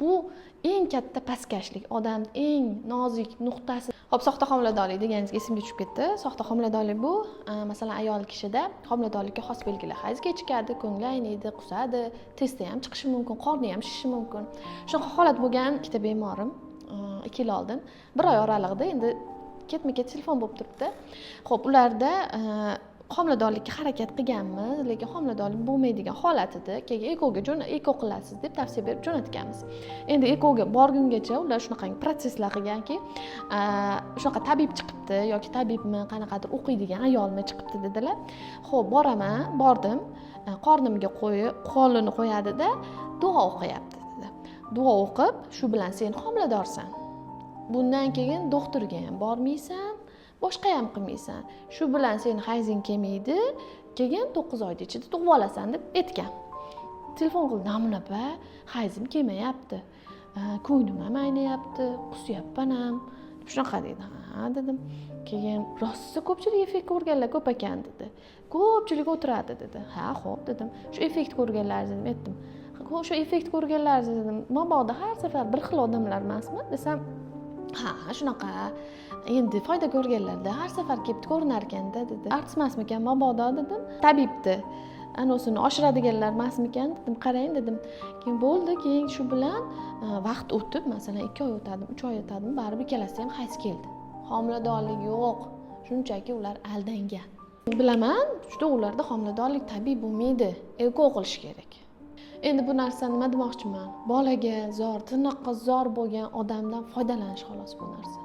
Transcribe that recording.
Bu eng katta pastkashlik, odam eng nozik nuqtasi. Xo'p, soxta homiladorlik deganingizga esimga tushib ketdi. Soxta homiladorlik bu, masalan, ayol kishida homiladorlikka xos belgilar. Hayz kechikadi, ko'ngli ayniydi, qusadi, tezda ham chiqishi mumkin, qorni ham shishishi mumkin. Shunaqa holat bo'lgan ikkita bemorim 2 yil oldin, 1 oy oralig'ida endi ketma-ket telefon bo'lib turibdi. Xo'p, ularda homiladorlikka harakat qilganmiz, lekin homiladorlik bo'lmaydigan holat edi. Keyin eko qilasiz deb tavsiya berib jo'natganmiz. Endi ekoga borgungacha ular shunaqa protsesslar qilganki, shunaqa tabib chiqibdi yoki tabibmi, qanaqadir o'qiydigan ayolmi chiqibdi dedilar. Xo'p, bordim. Qornimga qo'lini qo'yadi-da, duo o'qiyapti dedi. Duo o'qib, shu bilan sen homiladorsan. Bundan keyin doktorga ham bormaysan, boshqa ham qilmaysan. Shu bilan seni hayzing kelmaydi, keyin 9 oyda ichida tug'ib olasan deb aytgan. Telefon qildim, "Namun opa, hayzim kelmayapti. Ko'nglim ham ayniyapti, qusyapman ham." Shunaqa dedi. "Ha" dedim. Keyin rosa ko'pchilik effekt ko'rganlar ko'p ekan dedi. Ko'pchilik o'tiradi dedi. "Ha, xo'p" dedim. "Shu effekt ko'rganlaringizni aytdim. Shu effekt ko'rganlaringizni dedim. Mabodo har safar bir xil odamlar emasmi?" desam, "Ha, shunaqa. Endi foyda ko'rganlarda har safar kelib ko'rinar ekanda" dedi. "Artist emasmikan mabodo" dedim. "Tabibdi. Anosini oshiradiganlar emasmikan" dedim. "Qarang" dedim. Keyin bo'ldi, keyin shu bilan vaqt o'tib, masalan 2 oy o'tadi, 3 oy o'tadi, baribir ikkalasi ham hayz keldi. Homiladorlik yo'q. Shunchaki ular aldangan. Bilaman, juda ularda homiladorlik tabiiy bo'lmaydi. Eko qilish kerak. Endi bu narsani nima demoqchiman? Bolaga zor, tirnoqqa zor bo'lgan odamdan foydalanish xolos bu narsa.